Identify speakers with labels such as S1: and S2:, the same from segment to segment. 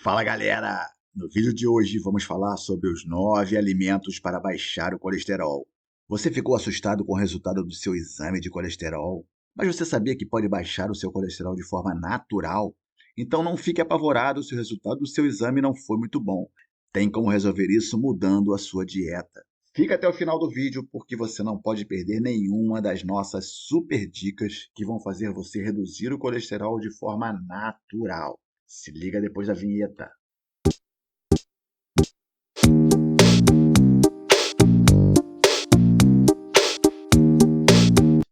S1: Fala galera! No vídeo de hoje vamos falar sobre os 9 alimentos para baixar o colesterol. Você ficou assustado com o resultado do seu exame de colesterol? Mas você sabia que pode baixar o seu colesterol de forma natural? Então não fique apavorado se o resultado do seu exame não foi muito bom. Tem como resolver isso mudando a sua dieta. Fica até o final do vídeo porque você não pode perder nenhuma das nossas super dicas que vão fazer você reduzir o colesterol de forma natural. Se liga depois da vinheta.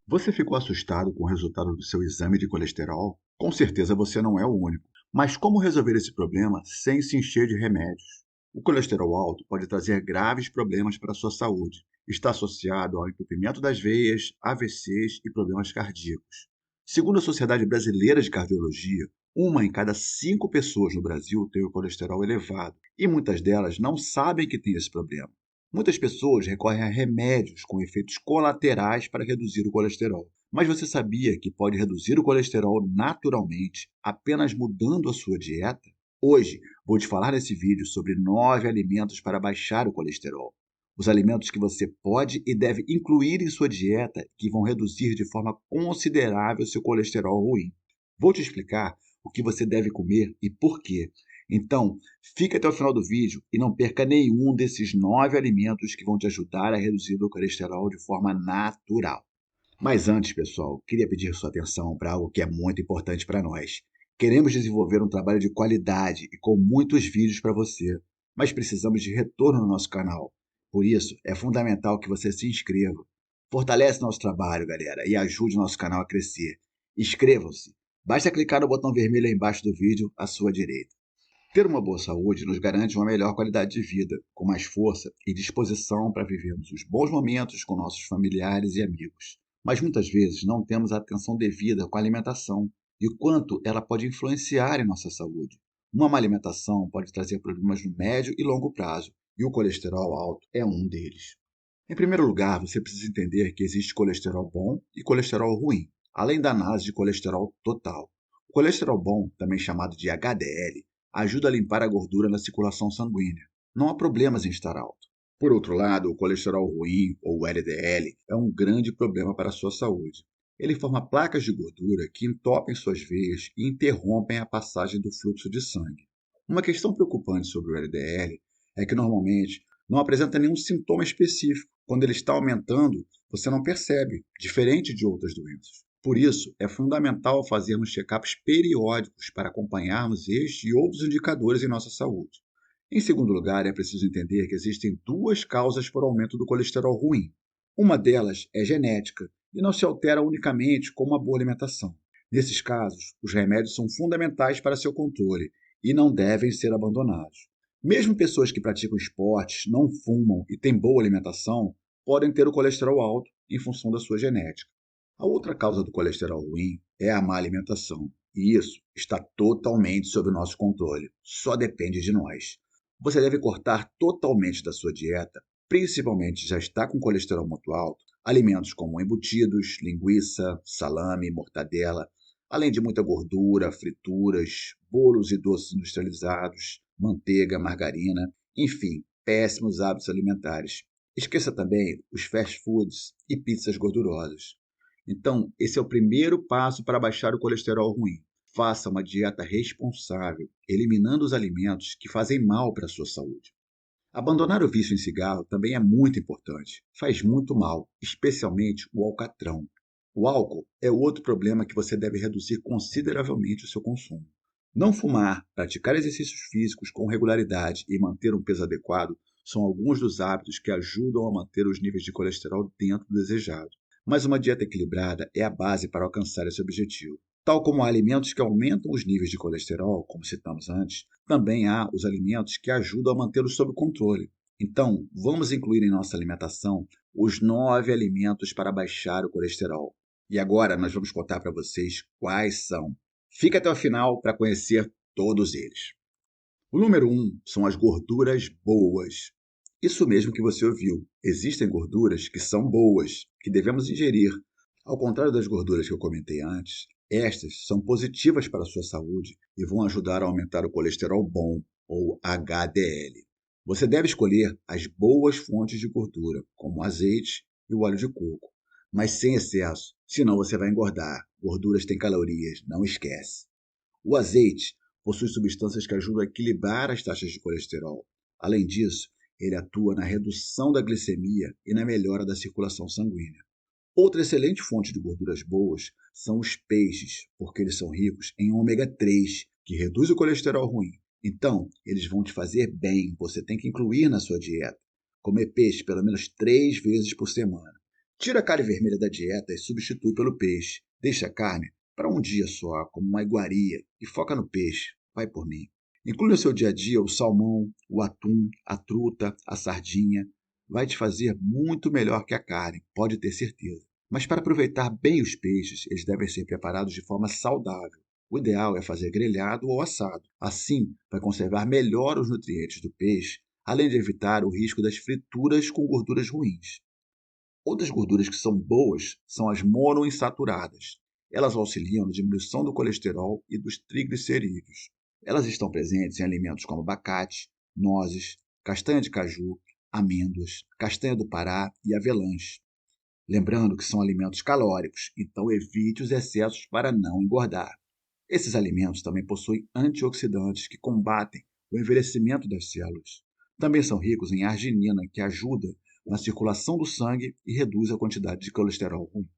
S1: Você ficou assustado com o resultado do seu exame de colesterol? Com certeza você não é o único. Mas como resolver esse problema sem se encher de remédios? O colesterol alto pode trazer graves problemas para a sua saúde. Está associado ao entupimento das veias, AVCs e problemas cardíacos. Segundo a Sociedade Brasileira de Cardiologia, uma em cada 5 pessoas no Brasil tem o colesterol elevado e muitas delas não sabem que tem esse problema. Muitas pessoas recorrem a remédios com efeitos colaterais para reduzir o colesterol. Mas você sabia que pode reduzir o colesterol naturalmente apenas mudando a sua dieta? Hoje vou te falar nesse vídeo sobre 9 alimentos para baixar o colesterol. Os alimentos que você pode e deve incluir em sua dieta que vão reduzir de forma considerável seu colesterol ruim. Vou te explicar o que você deve comer e por quê. Então, fique até o final do vídeo e não perca nenhum desses 9 alimentos que vão te ajudar a reduzir o colesterol de forma natural. Mas antes, pessoal, queria pedir sua atenção para algo que é muito importante para nós. Queremos desenvolver um trabalho de qualidade e com muitos vídeos para você, mas precisamos de retorno no nosso canal. Por isso, é fundamental que você se inscreva. Fortalece nosso trabalho, galera, e ajude nosso canal a crescer. Inscrevam-se. Basta clicar no botão vermelho aí embaixo do vídeo à sua direita. Ter uma boa saúde nos garante uma melhor qualidade de vida, com mais força e disposição para vivermos os bons momentos com nossos familiares e amigos. Mas muitas vezes não temos a atenção devida com a alimentação e o quanto ela pode influenciar em nossa saúde. Uma má alimentação pode trazer problemas no médio e longo prazo, e o colesterol alto é um deles. Em primeiro lugar, você precisa entender que existe colesterol bom e colesterol ruim, além da análise de colesterol total. O colesterol bom, também chamado de HDL, ajuda a limpar a gordura na circulação sanguínea. Não há problemas em estar alto. Por outro lado, o colesterol ruim, ou LDL, é um grande problema para a sua saúde. Ele forma placas de gordura que entopem suas veias e interrompem a passagem do fluxo de sangue. Uma questão preocupante sobre o LDL é que normalmente não apresenta nenhum sintoma específico. Quando ele está aumentando, você não percebe, diferente de outras doenças. Por isso, é fundamental fazermos check-ups periódicos para acompanharmos este e outros indicadores em nossa saúde. Em segundo lugar, é preciso entender que existem duas causas para o aumento do colesterol ruim. Uma delas é genética e não se altera unicamente com uma boa alimentação. Nesses casos, os remédios são fundamentais para seu controle e não devem ser abandonados. Mesmo pessoas que praticam esportes, não fumam e têm boa alimentação, podem ter o colesterol alto em função da sua genética. A outra causa do colesterol ruim é a má alimentação, e isso está totalmente sob o nosso controle, só depende de nós. Você deve cortar totalmente da sua dieta, principalmente se já está com colesterol muito alto, alimentos como embutidos, linguiça, salame, mortadela, além de muita gordura, frituras, bolos e doces industrializados, manteiga, margarina, enfim, péssimos hábitos alimentares. Esqueça também os fast foods e pizzas gordurosas. Então, esse é o primeiro passo para baixar o colesterol ruim. Faça uma dieta responsável, eliminando os alimentos que fazem mal para a sua saúde. Abandonar o vício em cigarro também é muito importante. Faz muito mal, especialmente o alcatrão. O álcool é outro problema que você deve reduzir consideravelmente o seu consumo. Não fumar, praticar exercícios físicos com regularidade e manter um peso adequado são alguns dos hábitos que ajudam a manter os níveis de colesterol dentro do desejado. Mas uma dieta equilibrada é a base para alcançar esse objetivo. Tal como há alimentos que aumentam os níveis de colesterol, como citamos antes, também há os alimentos que ajudam a mantê-los sob controle. Então, vamos incluir em nossa alimentação os 9 alimentos para baixar o colesterol. E agora nós vamos contar para vocês quais são. Fica até o final para conhecer todos eles. O número 1 são as gorduras boas. Isso mesmo que você ouviu. Existem gorduras que são boas, que devemos ingerir. Ao contrário das gorduras que eu comentei antes, Estas são positivas para a sua saúde e vão ajudar a aumentar o colesterol bom, ou HDL. Você deve escolher as boas fontes de gordura, como o azeite e o óleo de coco, mas sem excesso, senão você vai engordar. Gorduras têm calorias, não esquece. O azeite possui substâncias que ajudam a equilibrar as taxas de colesterol. Além disso, ele atua na redução da glicemia e na melhora da circulação sanguínea. Outra excelente fonte de gorduras boas são os peixes, porque eles são ricos em ômega 3, que reduz o colesterol ruim. Então, eles vão te fazer bem, você tem que incluir na sua dieta. Comer peixe pelo menos 3 vezes por semana. Tira a carne vermelha da dieta e substitui pelo peixe. Deixa a carne para um dia só, como uma iguaria, e foca no peixe. Vai por mim. Inclui no seu dia a dia o salmão, o atum, a truta, a sardinha. Vai te fazer muito melhor que a carne, pode ter certeza. Mas para aproveitar bem os peixes, eles devem ser preparados de forma saudável. O ideal é fazer grelhado ou assado. Assim, vai conservar melhor os nutrientes do peixe, além de evitar o risco das frituras com gorduras ruins. Outras gorduras que são boas são as monoinsaturadas. Elas auxiliam na diminuição do colesterol e dos triglicerídeos. Elas estão presentes em alimentos como abacate, nozes, castanha de caju, amêndoas, castanha do Pará e avelãs. Lembrando que são alimentos calóricos, então evite os excessos para não engordar. Esses alimentos também possuem antioxidantes que combatem o envelhecimento das células. Também são ricos em arginina, que ajuda na circulação do sangue e reduz a quantidade de colesterol ruim.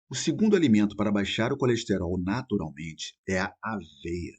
S1: O segundo alimento para baixar o colesterol naturalmente é a aveia.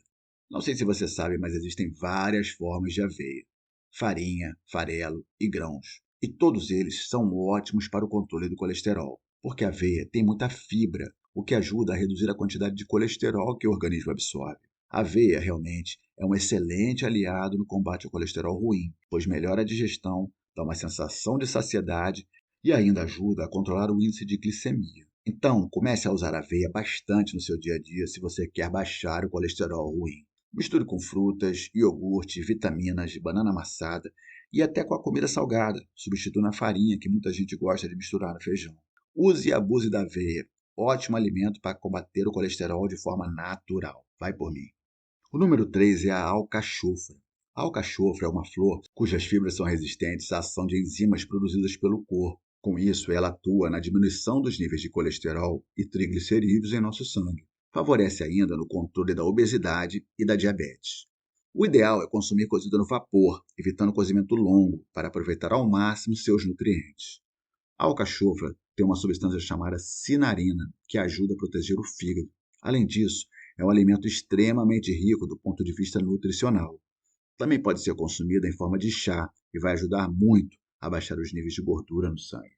S1: Não sei se você sabe, mas existem várias formas de aveia: farinha, farelo e grãos. E todos eles são ótimos para o controle do colesterol, porque a aveia tem muita fibra, o que ajuda a reduzir a quantidade de colesterol que o organismo absorve. A aveia realmente é um excelente aliado no combate ao colesterol ruim, pois melhora a digestão, dá uma sensação de saciedade e ainda ajuda a controlar o índice de glicemia. Então, comece a usar aveia bastante no seu dia a dia se você quer baixar o colesterol ruim. Misture com frutas, iogurte, vitaminas, banana amassada e até com a comida salgada, substituindo a farinha que muita gente gosta de misturar no feijão. Use e abuse da aveia, ótimo alimento para combater o colesterol de forma natural. Vai por mim. O número 3 é a alcachofra. A alcachofra é uma flor cujas fibras são resistentes à ação de enzimas produzidas pelo corpo. Com isso, ela atua na diminuição dos níveis de colesterol e triglicerídeos em nosso sangue. Favorece ainda no controle da obesidade e da diabetes. O ideal é consumir cozida no vapor, evitando cozimento longo, para aproveitar ao máximo seus nutrientes. A alcachofra tem uma substância chamada cinarina, que ajuda a proteger o fígado. Além disso, é um alimento extremamente rico do ponto de vista nutricional. Também pode ser consumida em forma de chá e vai ajudar muito a baixar os níveis de gordura no sangue.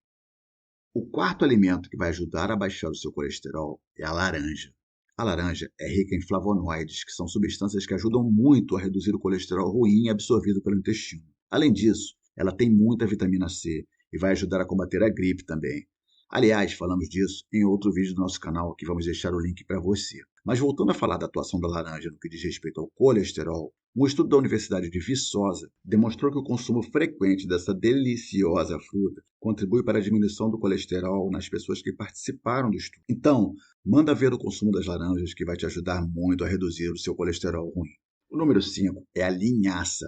S1: O quarto alimento que vai ajudar a baixar o seu colesterol é a laranja. A laranja é rica em flavonoides, que são substâncias que ajudam muito a reduzir o colesterol ruim absorvido pelo intestino. Além disso, ela tem muita vitamina C e vai ajudar a combater a gripe também. Aliás, falamos disso em outro vídeo do nosso canal, que vamos deixar o link para você. Mas voltando a falar da atuação da laranja no que diz respeito ao colesterol, um estudo da Universidade de Viçosa demonstrou que o consumo frequente dessa deliciosa fruta contribui para a diminuição do colesterol nas pessoas que participaram do estudo. Então, manda ver o consumo das laranjas, que vai te ajudar muito a reduzir o seu colesterol ruim. O número 5 é a linhaça.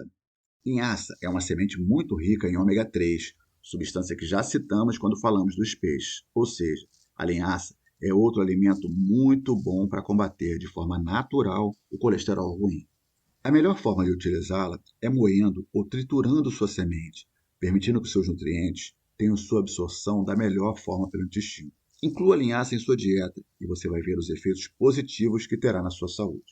S1: Linhaça é uma semente muito rica em ômega 3, substância que já citamos quando falamos dos peixes. Ou seja, a linhaça é outro alimento muito bom para combater de forma natural o colesterol ruim. A melhor forma de utilizá-la é moendo ou triturando sua semente, permitindo que seus nutrientes tenham sua absorção da melhor forma pelo intestino. Inclua a linhaça em sua dieta e você vai ver os efeitos positivos que terá na sua saúde.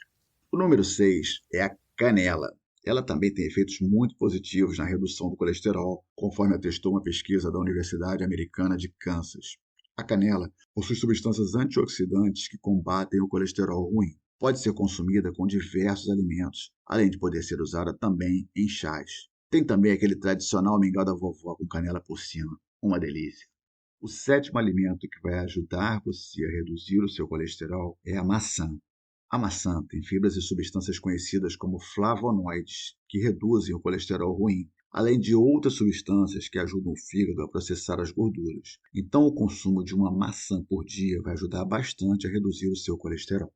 S1: O número 6 é a canela. Ela também tem efeitos muito positivos na redução do colesterol, conforme atestou uma pesquisa da Universidade Americana de Kansas. A canela possui substâncias antioxidantes que combatem o colesterol ruim. Pode ser consumida com diversos alimentos, além de poder ser usada também em chás. Tem também aquele tradicional mingau da vovó com canela por cima. Uma delícia. O sétimo alimento que vai ajudar você a reduzir o seu colesterol é a maçã. A maçã tem fibras e substâncias conhecidas como flavonoides, que reduzem o colesterol ruim, além de outras substâncias que ajudam o fígado a processar as gorduras. Então, o consumo de uma maçã por dia vai ajudar bastante a reduzir o seu colesterol.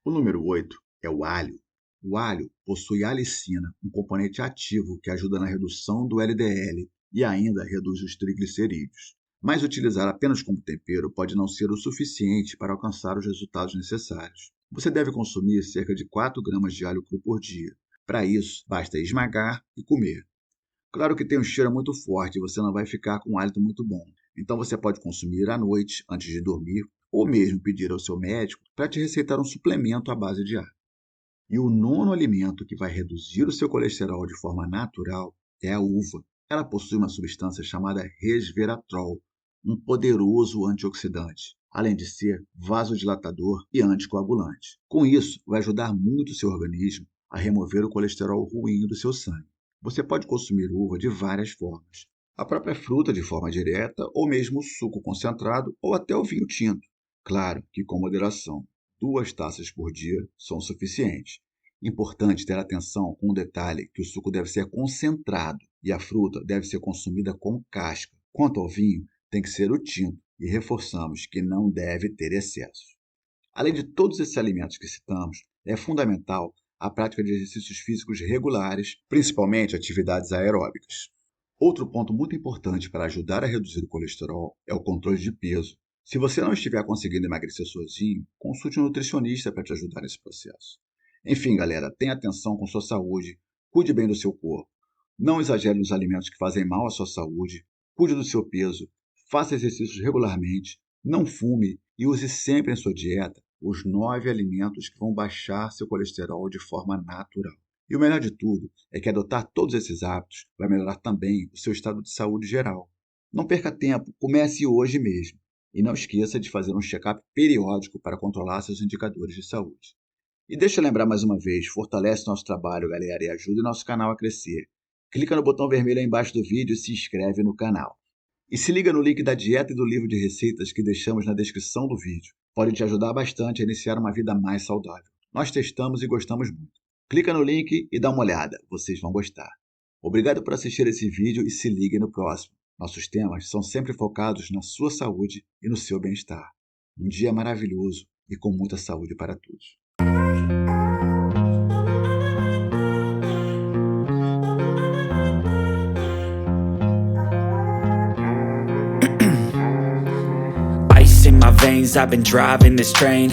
S1: O número 8 é o alho. O alho possui alicina, um componente ativo que ajuda na redução do LDL e ainda reduz os triglicerídeos. Mas utilizar apenas como tempero pode não ser o suficiente para alcançar os resultados necessários. Você deve consumir cerca de 4 gramas de alho cru por dia. Para isso, basta esmagar e comer. Claro que tem um cheiro muito forte e você não vai ficar com um hálito muito bom. Então você pode consumir à noite, antes de dormir, ou mesmo pedir ao seu médico para te receitar um suplemento à base de alho. E o nono alimento que vai reduzir o seu colesterol de forma natural é a uva. Ela possui uma substância chamada resveratrol, um poderoso antioxidante, além de ser vasodilatador e anticoagulante. Com isso, vai ajudar muito o seu organismo a remover o colesterol ruim do seu sangue. Você pode consumir uva de várias formas. A própria fruta de forma direta, ou mesmo o suco concentrado, ou até o vinho tinto. Claro que com moderação. 2 taças por dia são suficientes. Importante ter atenção com o detalhe que o suco deve ser concentrado e a fruta deve ser consumida com casca. Quanto ao vinho, tem que ser o tinto e reforçamos que não deve ter excesso. Além de todos esses alimentos que citamos, é fundamental a prática de exercícios físicos regulares, principalmente atividades aeróbicas. Outro ponto muito importante para ajudar a reduzir o colesterol é o controle de peso. Se você não estiver conseguindo emagrecer sozinho, consulte um nutricionista para te ajudar nesse processo. Enfim, galera, tenha atenção com sua saúde, cuide bem do seu corpo. Não exagere nos alimentos que fazem mal à sua saúde, cuide do seu peso, faça exercícios regularmente, não fume e use sempre em sua dieta os 9 alimentos que vão baixar seu colesterol de forma natural. E o melhor de tudo é que adotar todos esses hábitos vai melhorar também o seu estado de saúde geral. Não perca tempo, comece hoje mesmo. E não esqueça de fazer um check-up periódico para controlar seus indicadores de saúde. E deixa eu lembrar mais uma vez, fortalece nosso trabalho, galera, e ajude nosso canal a crescer. Clica no botão vermelho aí embaixo do vídeo e se inscreve no canal. E se liga no link da dieta e do livro de receitas que deixamos na descrição do vídeo. Pode te ajudar bastante a iniciar uma vida mais saudável. Nós testamos e gostamos muito. Clica no link e dá uma olhada, vocês vão gostar. Obrigado por assistir esse vídeo e se ligue no próximo. Nossos temas são sempre focados na sua saúde e no seu bem-estar. Um dia maravilhoso e com muita saúde para todos.
S2: Ice in my veins, I've been driving this train.